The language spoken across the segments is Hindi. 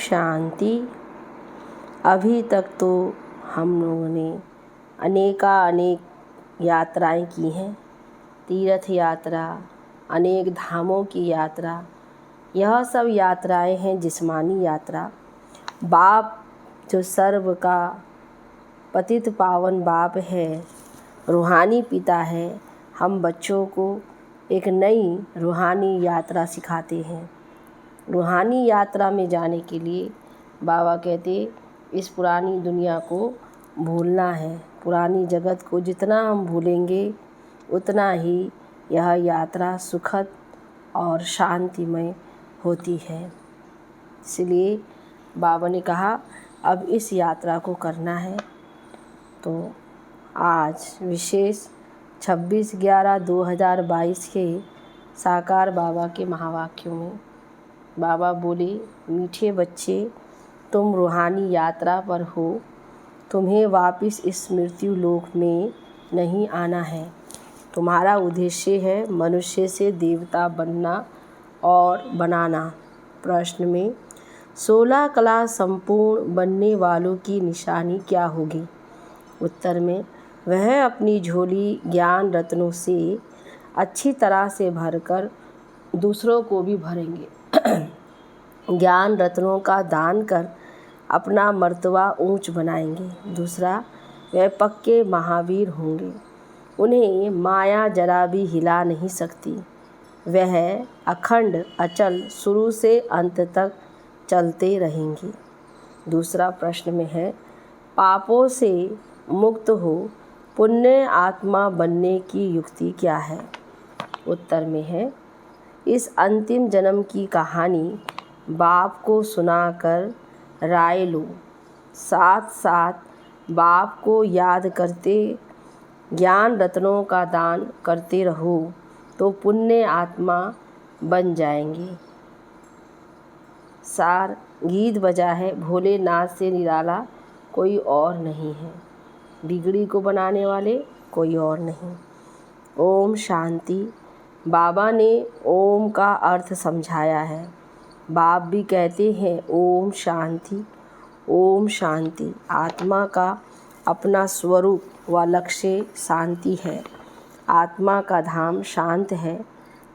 शांति। अभी तक तो हम लोगों ने अनेक यात्राएं की हैं, तीर्थ यात्रा, अनेक धामों की यात्रा। यह सब यात्राएं हैं जिस्मानी यात्रा। बाप जो सर्व का पतित पावन बाप है, रूहानी पिता है, हम बच्चों को एक नई रूहानी यात्रा सिखाते हैं। रूहानी यात्रा में जाने के लिए बाबा कहते इस पुरानी दुनिया को भूलना है। पुरानी जगत को जितना हम भूलेंगे उतना ही यह यात्रा सुखद और शांतिमय होती है। इसलिए बाबा ने कहा अब इस यात्रा को करना है। तो आज विशेष 26/11/2022 के साकार बाबा के महावाक्यों में बाबा बोले, मीठे बच्चे, तुम रूहानी यात्रा पर हो। तुम्हें वापस इस मृत्यु लोक में नहीं आना है। तुम्हारा उद्देश्य है मनुष्य से देवता बनना और बनाना। प्रश्न में 16 कला संपूर्ण बनने वालों की निशानी क्या होगी? उत्तर में वह अपनी झोली ज्ञान रत्नों से अच्छी तरह से भरकर दूसरों को भी भरेंगे। ज्ञान रत्नों का दान कर अपना मर्तबा ऊंच बनाएंगे। दूसरा, वह पक्के महावीर होंगे। उन्हें माया जरा भी हिला नहीं सकती। वह अखंड अचल शुरू से अंत तक चलते रहेंगे। दूसरा प्रश्न में है, पापों से मुक्त हो पुण्य आत्मा बनने की युक्ति क्या है? उत्तर में है, इस अंतिम जन्म की कहानी बाप को सुनाकर राय लो। साथ साथ बाप को याद करते ज्ञान रत्नों का दान करते रहो तो पुण्य आत्मा बन जाएंगे। सार गीत बजा है, भोलेनाथ से निराला कोई और नहीं है। बिगड़ी को बनाने वाले कोई और नहीं। ओम शांति। बाबा ने ओम का अर्थ समझाया है। बाप भी कहते हैं ओम शांति, ओम शांति। आत्मा का अपना स्वरूप व लक्ष्य शांति है। आत्मा का धाम शांत है।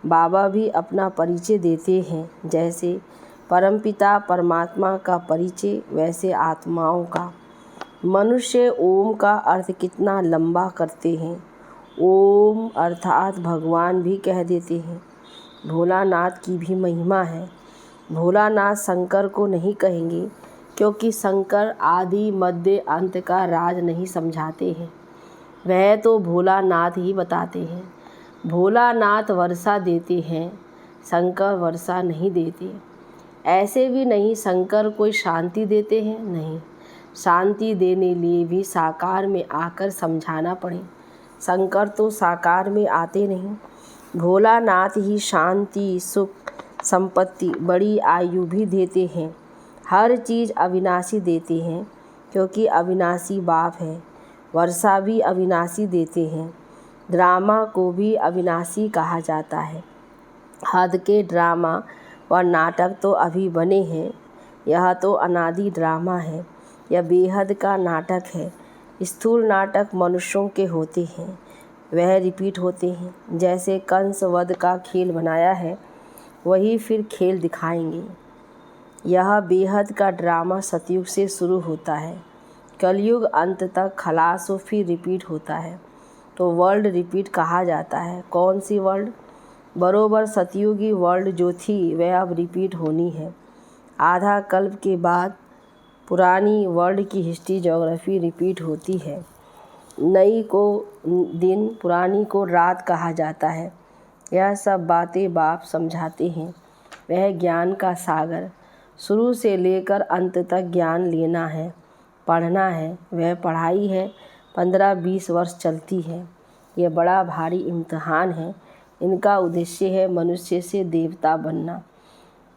बाबा भी अपना परिचय देते हैं। जैसे परमपिता परमात्मा का परिचय, वैसे आत्माओं का। मनुष्य ओम का अर्थ कितना लंबा करते हैं। ओम अर्थात भगवान भी कह देते हैं। भोलानाथ की भी महिमा है। भोलानाथ शंकर को नहीं कहेंगे क्योंकि शंकर आदि मध्य अंत का राज नहीं समझाते हैं। वह तो भोलानाथ ही बताते हैं। भोलानाथ वर्षा देते हैं, शंकर वर्षा नहीं देते। ऐसे भी नहीं शंकर कोई शांति देते हैं, नहीं। शांति देने लिए भी साकार में आकर समझाना पड़े। शंकर तो साकार में आते नहीं। भोलानाथ ही शांति, सुख, संपत्ति, बड़ी आयु भी देते हैं। हर चीज़ अविनाशी देते हैं क्योंकि अविनाशी बाप है। वर्षा भी अविनाशी देते हैं। ड्रामा को भी अविनाशी कहा जाता है। हद के ड्रामा व नाटक तो अभी बने हैं। यह तो अनादि ड्रामा है। यह बेहद का नाटक है। स्थूल नाटक मनुष्यों के होते हैं, वह रिपीट होते हैं। जैसे कंस वध का खेल बनाया है, वही फिर खेल दिखाएंगे। यह बेहद का ड्रामा सतयुग से शुरू होता है। कलयुग अंत तक खलास फिर रिपीट होता है। तो वर्ल्ड रिपीट कहा जाता है। कौन सी वर्ल्ड? बरोबर सतयुगी वर्ल्ड जो थी वह अब रिपीट होनी है। आधा कल्प के बाद पुरानी वर्ल्ड की हिस्ट्री ज्योग्राफी रिपीट होती है। नई को दिन, पुरानी को रात कहा जाता है। यह सब बातें बाप समझाते हैं। वह ज्ञान का सागर, शुरू से लेकर अंत तक ज्ञान लेना है, पढ़ना है। वह पढ़ाई है 15-20 वर्ष चलती है। यह बड़ा भारी इम्तिहान है। इनका उद्देश्य है मनुष्य से देवता बनना।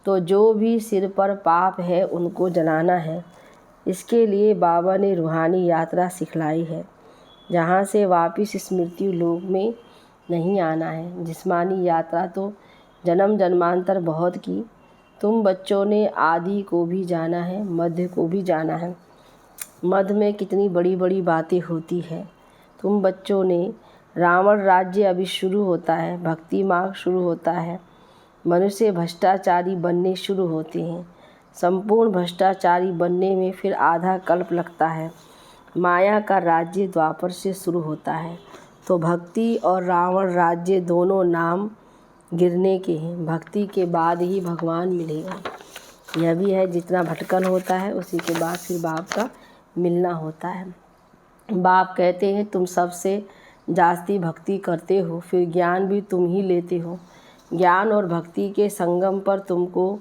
तो जो भी सिर पर पाप है उनको जलाना है। इसके लिए बाबा ने रूहानी यात्रा सिखलाई है, जहाँ से वापस इस मृत्यु लोक में नहीं आना है। जिस्मानी यात्रा तो जन्म जन्मांतर बहुत की, तुम बच्चों ने आदि को भी जाना है, मध्य को भी जाना है। मध्य में कितनी बड़ी बड़ी बातें होती है। तुम बच्चों ने रावण राज्य अभी शुरू होता है, भक्ति मार्ग शुरू होता है, मनुष्य भ्रष्टाचारी बनने शुरू होते हैं। संपूर्ण भ्रष्टाचारी बनने में फिर आधा कल्प लगता है। माया का राज्य द्वापर से शुरू होता है। तो भक्ति और रावण राज्य दोनों नाम गिरने के हैं। भक्ति के बाद ही भगवान मिलेगा। यह भी है, जितना भटकन होता है उसी के बाद फिर बाप का मिलना होता है। बाप कहते हैं तुम सबसे जास्ती भक्ति करते हो, फिर ज्ञान भी तुम ही लेते हो। ज्ञान और भक्ति के संगम पर तुमको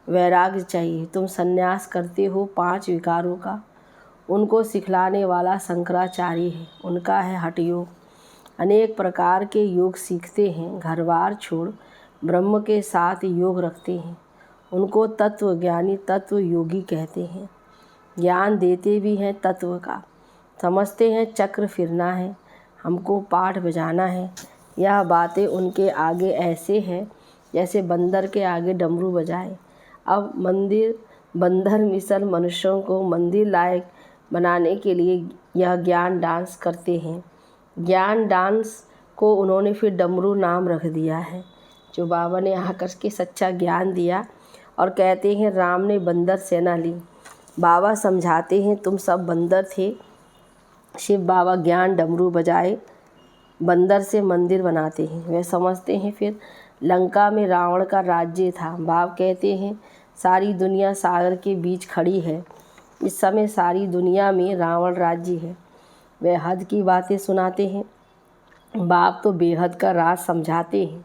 वैराग्य चाहिए। तुम संन्यास करते हो 5 विकारों का। उनको सिखलाने वाला शंकराचार्य है, उनका है हठ योग। अनेक प्रकार के योग सीखते हैं, घरबार छोड़ ब्रह्म के साथ योग रखते हैं। उनको तत्व ज्ञानी, तत्व योगी कहते हैं। ज्ञान देते भी हैं तत्व का। समझते हैं चक्र फिरना है, हमको पाठ बजाना है। यह बातें उनके आगे ऐसे हैं जैसे बंदर के आगे डमरू बजाए। अब बंदर मिसल मनुष्यों को मंदिर लायक बनाने के लिए यह ज्ञान डांस करते हैं। ज्ञान डांस को उन्होंने फिर डमरू नाम रख दिया है, जो बाबा ने आकर के सच्चा ज्ञान दिया। और कहते हैं राम ने बंदर सेना ली। बाबा समझाते हैं तुम सब बंदर थे। शिव बाबा ज्ञान डमरू बजाए बंदर से मंदिर बनाते हैं। वे समझते हैं फिर लंका में रावण का राज्य था। बाप कहते हैं सारी दुनिया सागर के बीच खड़ी है। इस समय सारी दुनिया में रावण राज्य है। वे हद की बातें सुनाते हैं। बाप तो बेहद का राज समझाते हैं।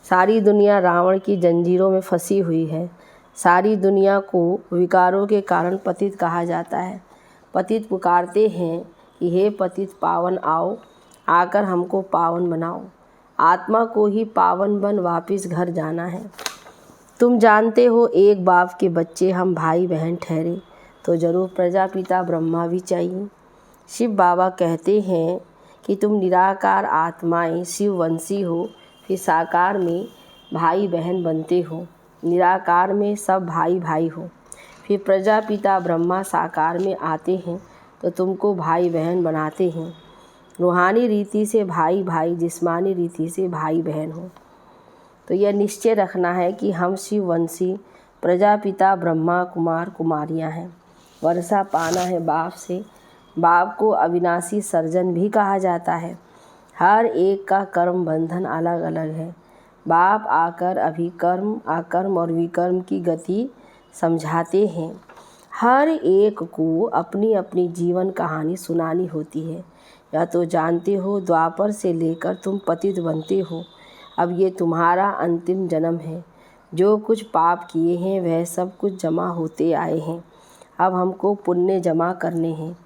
सारी दुनिया रावण की जंजीरों में फंसी हुई है। सारी दुनिया को विकारों के कारण पतित कहा जाता है। पतित पुकारते हैं कि हे पतित पावन आओ, आकर हमको पावन बनाओ। आत्मा को ही पावन बन वापस घर जाना है। तुम जानते हो एक बाप के बच्चे हम भाई बहन ठहरे तो जरूर प्रजापिता ब्रह्मा भी चाहिए। शिव बाबा कहते हैं कि तुम निराकार आत्माएं शिववंशी हो, फिर साकार में भाई बहन बनते हो। निराकार में सब भाई भाई हो, फिर प्रजापिता ब्रह्मा साकार में आते हैं तो तुमको भाई बहन बनाते हैं। रूहानी रीति से भाई भाई, जिस्मानी रीति से भाई बहन हो। तो यह निश्चय रखना है कि हम शिववंशी प्रजापिता ब्रह्मा कुमार कुमारियां हैं। वर्षा पाना है बाप से। बाप को अविनाशी सर्जन भी कहा जाता है। हर एक का कर्म बंधन अलग अलग है। बाप आकर अभिकर्म, अकर्म और विकर्म की गति समझाते हैं। हर एक को अपनी अपनी जीवन कहानी सुनानी होती है। या तो जानते हो द्वापर से लेकर तुम पतित बनते हो। अब ये तुम्हारा अंतिम जन्म है। जो कुछ पाप किए हैं वह सब कुछ जमा होते आए हैं। अब हमको पुण्य जमा करने हैं।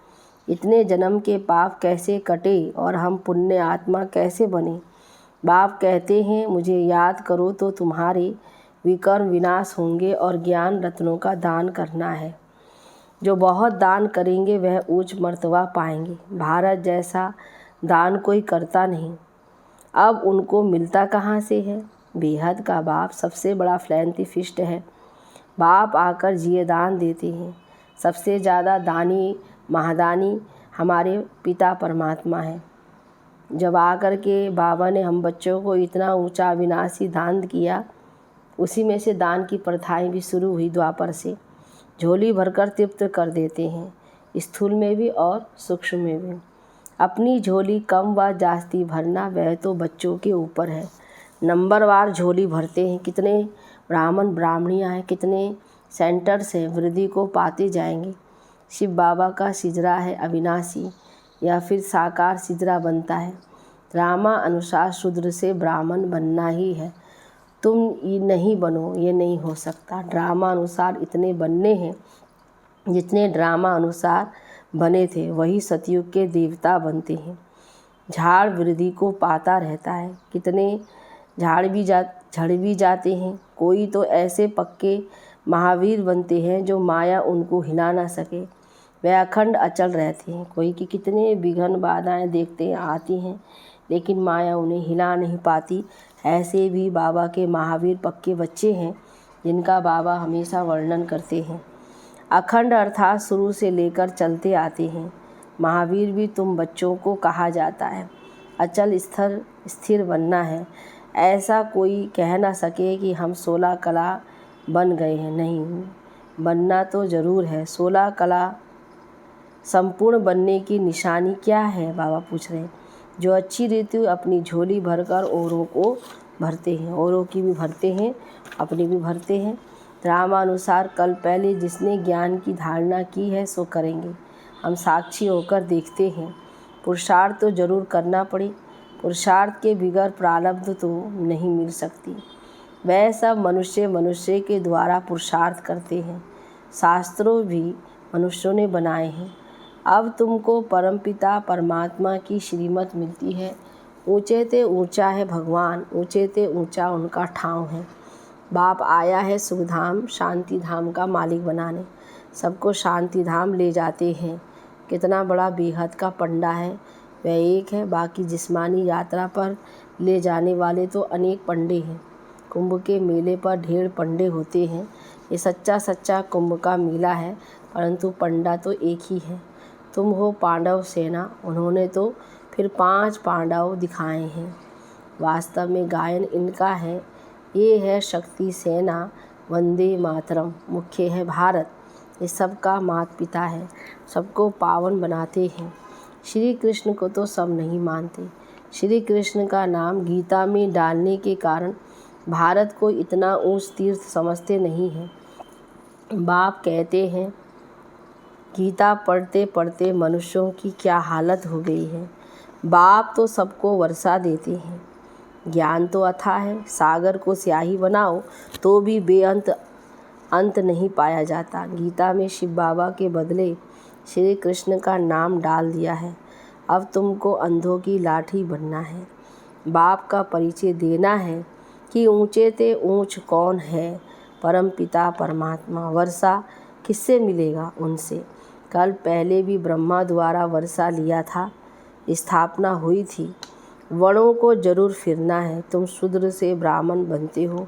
इतने जन्म के पाप कैसे कटे और हम पुण्य आत्मा कैसे बने। बाप कहते हैं मुझे याद करो तो तुम्हारे विकर्म विनाश होंगे और ज्ञान रत्नों का दान करना है। जो बहुत दान करेंगे वह उच्च मर्तबा पाएंगे। भारत जैसा दान कोई करता नहीं। अब उनको मिलता कहाँ से है। बेहद का बाप सबसे बड़ा फिलैंथ्रोपिस्ट है। बाप आकर जिये दान देते हैं। सबसे ज़्यादा दानी महादानी हमारे पिता परमात्मा है। जब आकर के बाबा ने हम बच्चों को इतना ऊंचा अविनाशी दान किया, उसी में से दान की प्रथाएं भी शुरू हुई द्वापर से। झोली भरकर तृप्त कर देते हैं, स्थूल में भी और सूक्ष्म में भी। अपनी झोली कम व जास्ती भरना वह तो बच्चों के ऊपर है। नंबरवार झोली भरते हैं। कितने ब्राह्मण ब्राह्मणियाँ हैं, कितने सेंटर्स हैं, वृद्धि को पाते जाएंगे। शिव बाबा का सिजरा है अविनाशी, या फिर साकार सिजरा बनता है। ड्रामा अनुसार शूद्र से ब्राह्मण बनना ही है। तुम ये नहीं बनो, ये नहीं हो सकता। ड्रामा अनुसार इतने बनने हैं जितने ड्रामा अनुसार बने थे, वही सतयुग के देवता बनते हैं। झाड़ वृद्धि को पाता रहता है। कितने झड़ भी जाते हैं। कोई तो ऐसे पक्के महावीर बनते हैं जो माया उनको हिला ना सके। वे अखंड अचल रहते हैं। कोई कि कितने विघ्न बाधाएं देखते हैं आती हैं, लेकिन माया उन्हें हिला नहीं पाती। ऐसे भी बाबा के महावीर पक्के बच्चे हैं जिनका बाबा हमेशा वर्णन करते हैं। अखंड अर्थात शुरू से लेकर चलते आते हैं। महावीर भी तुम बच्चों को कहा जाता है। अचल स्थिर बनना है। ऐसा कोई कह ना सके कि हम 16 कला बन गए हैं। नहीं, बनना तो ज़रूर है। 16 कला संपूर्ण बनने की निशानी क्या है, बाबा पूछ रहे हैं। जो अच्छी रीति अपनी झोली भरकर औरों को भरते हैं, औरों की भी भरते हैं, अपनी भी भरते हैं। रामानुसार कल पहले जिसने ज्ञान की धारणा की है सो करेंगे। हम साक्षी होकर देखते हैं। पुरुषार्थ तो जरूर करना पड़े। पुरुषार्थ के बिगैर प्रारब्ध तो नहीं मिल सकती। वह सब मनुष्य के द्वारा पुरुषार्थ करते हैं। शास्त्रों भी मनुष्यों ने बनाए हैं। अब तुमको परमपिता परमात्मा की श्रीमत मिलती है। ऊंचे ते ऊंचा है भगवान, ऊंचे ते ऊंचा उनका ठाव है। बाप आया है सुखधाम शांति धाम का मालिक बनाने। सबको शांति धाम ले जाते हैं। कितना बड़ा बेहद का पंडा है, वह एक है। बाकी जिस्मानी यात्रा पर ले जाने वाले तो अनेक पंडे हैं। कुंभ के मेले पर ढेर पंडे होते हैं। ये सच्चा कुंभ का मेला है, परंतु पंडा तो एक ही है। तुम हो पांडव सेना, उन्होंने तो फिर 5 पांडव दिखाए हैं। वास्तव में गायन इनका है। ये है शक्ति सेना, वंदे मातरम। मुख्य है भारत, ये सबका माता पिता है, सबको पावन बनाते हैं। श्री कृष्ण को तो सब नहीं मानते। श्री कृष्ण का नाम गीता में डालने के कारण भारत को इतना ऊंच तीर्थ समझते नहीं हैं। बाप कहते हैं गीता पढ़ते पढ़ते मनुष्यों की क्या हालत हो गई है। बाप तो सबको वर्षा देते हैं। ज्ञान तो अथाह है। सागर को स्याही बनाओ तो भी बेअंत अंत नहीं पाया जाता। गीता में शिव बाबा के बदले श्री कृष्ण का नाम डाल दिया है। अब तुमको अंधों की लाठी बनना है। बाप का परिचय देना है कि ऊंचे ते ऊंच कौन है। परम पिता परमात्मा। वर्षा किससे मिलेगा? उनसे। कल पहले भी ब्रह्मा द्वारा वर्षा लिया था, स्थापना हुई थी। वर्णों को जरूर फिरना है। तुम शूद्र से ब्राह्मण बनते हो।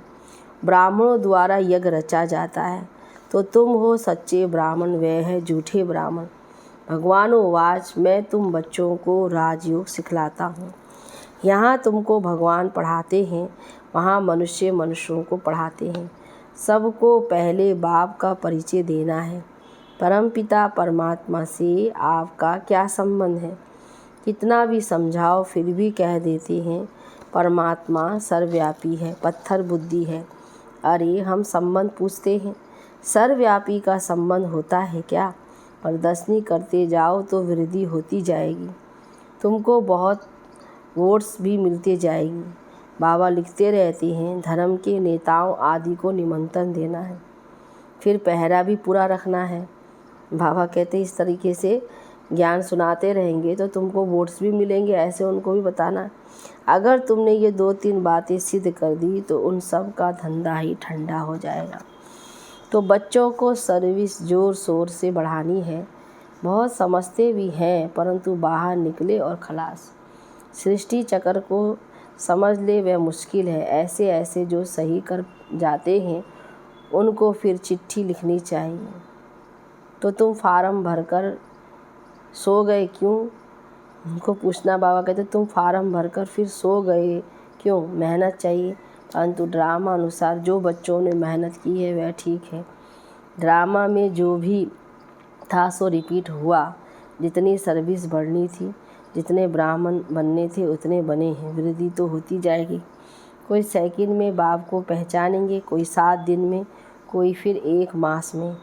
ब्राह्मणों द्वारा यज्ञ रचा जाता है, तो तुम हो सच्चे ब्राह्मण, वे है झूठे ब्राह्मण। भगवानोवाच मैं तुम बच्चों को राजयोग सिखलाता हूँ। यहाँ तुमको भगवान पढ़ाते हैं, वहाँ मनुष्यों को पढ़ाते हैं। सबको पहले बाप का परिचय देना है। परमपिता परमात्मा से आपका क्या संबंध है? कितना भी समझाओ फिर भी कह देते हैं परमात्मा सर्वव्यापी है, पत्थर बुद्धि है। अरे हम संबंध पूछते हैं, सर्वव्यापी का संबंध होता है क्या? प्रदर्शनी करते जाओ तो वृद्धि होती जाएगी। तुमको बहुत वोट्स भी मिलते जाएगी। बाबा लिखते रहते हैं धर्म के नेताओं आदि को निमंत्रण देना है, फिर पहरा भी पूरा रखना है। बाबा कहते इस तरीके से ज्ञान सुनाते रहेंगे तो तुमको वोट्स भी मिलेंगे, ऐसे उनको भी बताना है। अगर तुमने ये 2-3 बातें सिद्ध कर दी तो उन सब का धंधा ही ठंडा हो जाएगा। तो बच्चों को सर्विस ज़ोर शोर से बढ़ानी है। बहुत समझते भी हैं, परंतु बाहर निकले और खलास। सृष्टि चक्र को समझ ले वह मुश्किल है। ऐसे जो सही कर जाते हैं उनको फिर चिट्ठी लिखनी चाहिए। तो तुम फार्म भरकर सो गए क्यों? उनको पूछना। बाबा कहते तुम फार्म भरकर फिर सो गए क्यों? मेहनत चाहिए। परंतु ड्रामा अनुसार जो बच्चों ने मेहनत की है वह ठीक है। ड्रामा में जो भी था सो रिपीट हुआ। जितनी सर्विस बढ़नी थी, जितने ब्राह्मण बनने थे उतने बने हैं। वृद्धि तो होती जाएगी। कोई सेकंड में बाप को पहचानेंगे, कोई 7 दिन में, कोई फिर 1 मास में,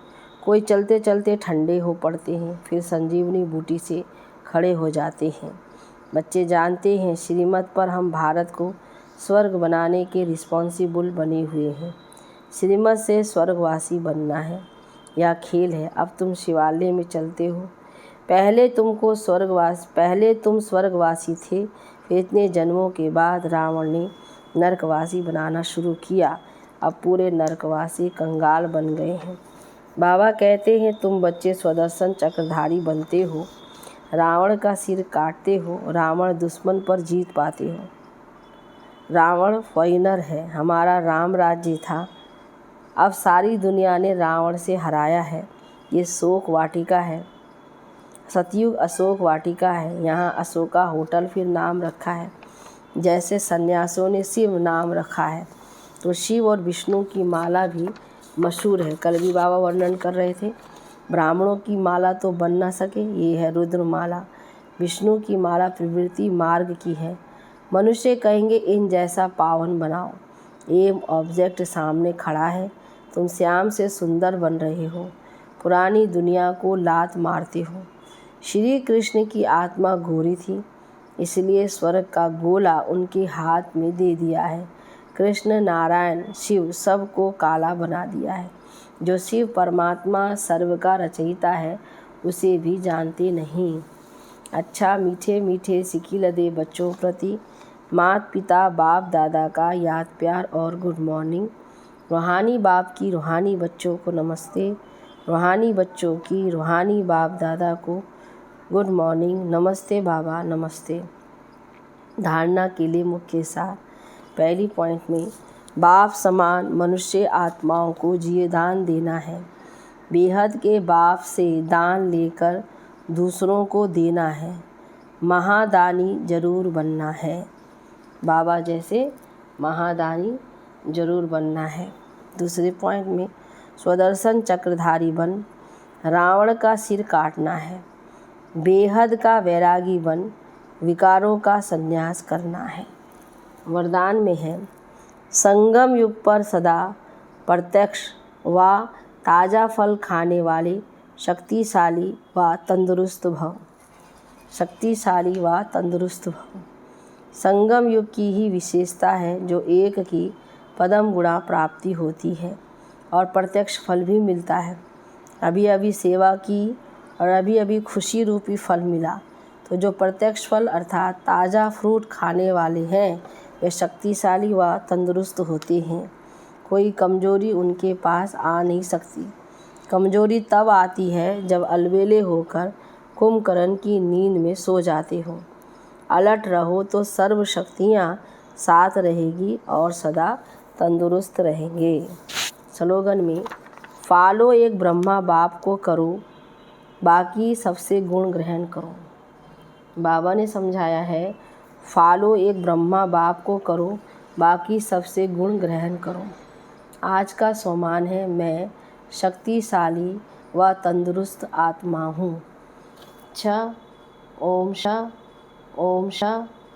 कोई चलते चलते ठंडे हो पड़ते हैं, फिर संजीवनी बूटी से खड़े हो जाते हैं। बच्चे जानते हैं श्रीमत पर हम भारत को स्वर्ग बनाने के रिस्पॉन्सिबल बने हुए हैं। श्रीमत से स्वर्गवासी बनना है या खेल है। अब तुम शिवालय में चलते हो। पहले तुम स्वर्गवासी थे, फिर इतने जन्मों के बाद रावण ने नरकवासी बनाना शुरू किया। अब पूरे नरकवासी कंगाल बन गए हैं। बाबा कहते हैं तुम बच्चे स्वदर्शन चक्रधारी बनते हो, रावण का सिर काटते हो, रावण दुश्मन पर जीत पाते हो। रावण फॉरेनर है, हमारा राम राज्य था अब सारी दुनिया ने रावण से हराया है। ये शोक वाटिका है, सतयुग अशोक वाटिका है। यहाँ अशोका होटल फिर नाम रखा है। जैसे सन्यासियों ने शिव नाम रखा है, तो शिव और विष्णु की माला भी मशहूर है। कल भी बाबा वर्णन कर रहे थे। ब्राह्मणों की माला तो बन ना सके, ये है रुद्र माला। विष्णु की माला प्रवृत्ति मार्ग की है। मनुष्य कहेंगे इन जैसा पावन बनाओ। एम ऑब्जेक्ट सामने खड़ा है, तुम श्याम से सुंदर बन रहे हो, पुरानी दुनिया को लात मारते हो। श्री कृष्ण की आत्मा गोरी थी, इसलिए स्वर्ग का गोला उनके हाथ में दे दिया है। कृष्ण, नारायण, शिव सबको काला बना दिया है। जो शिव परमात्मा सर्व का रचयिता है, उसे भी जानते नहीं। अच्छा मीठे मीठे सिकिल दे बच्चों प्रति माता पिता बाप दादा का याद प्यार और गुड मॉर्निंग। रूहानी बाप की रूहानी बच्चों को नमस्ते। रूहानी बच्चों की रूहानी बाप दादा को गुड मॉर्निंग। नमस्ते बाबा, नमस्ते। धारणा के लिए मुख्य सार। पहली पॉइंट में बाप समान मनुष्य आत्माओं को जिए दान देना है। बेहद के बाप से दान लेकर दूसरों को देना है। महादानी जरूर बनना है। बाबा जैसे महादानी जरूर बनना है। दूसरे पॉइंट में स्वदर्शन चक्रधारी बन रावण का सिर काटना है। बेहद का वैरागी बन विकारों का संन्यास करना है। वरदान में है संगम युग पर सदा प्रत्यक्ष व ताज़ा फल खाने वाले शक्तिशाली व तंदुरुस्त भव। शक्तिशाली व तंदुरुस्त भव संगम युग की ही विशेषता है, जो एक की पदम गुणा प्राप्ति होती है और प्रत्यक्ष फल भी मिलता है। अभी अभी सेवा की और अभी अभी खुशी रूपी फल मिला, तो जो प्रत्यक्ष फल अर्थात ताज़ा फ्रूट खाने वाले हैं, वे शक्तिशाली व तंदुरुस्त होते हैं। कोई कमजोरी उनके पास आ नहीं सकती। कमजोरी तब आती है जब अलबेले होकर कुंभकर्ण की नींद में सो जाते हो। अलर्ट रहो तो सर्व शक्तियाँ साथ रहेगी और सदा तंदुरुस्त रहेंगे। स्लोगन में फॉलो एक ब्रह्मा बाप को करो, बाकी सबसे गुण ग्रहण करो। बाबा ने समझाया है फॉलो एक ब्रह्मा बाप को करो, बाकी सबसे गुण ग्रहण करो। आज का सोमान है मैं शक्तिशाली व तंदुरुस्त आत्मा हूँ। ओम शाह, ओम शाह,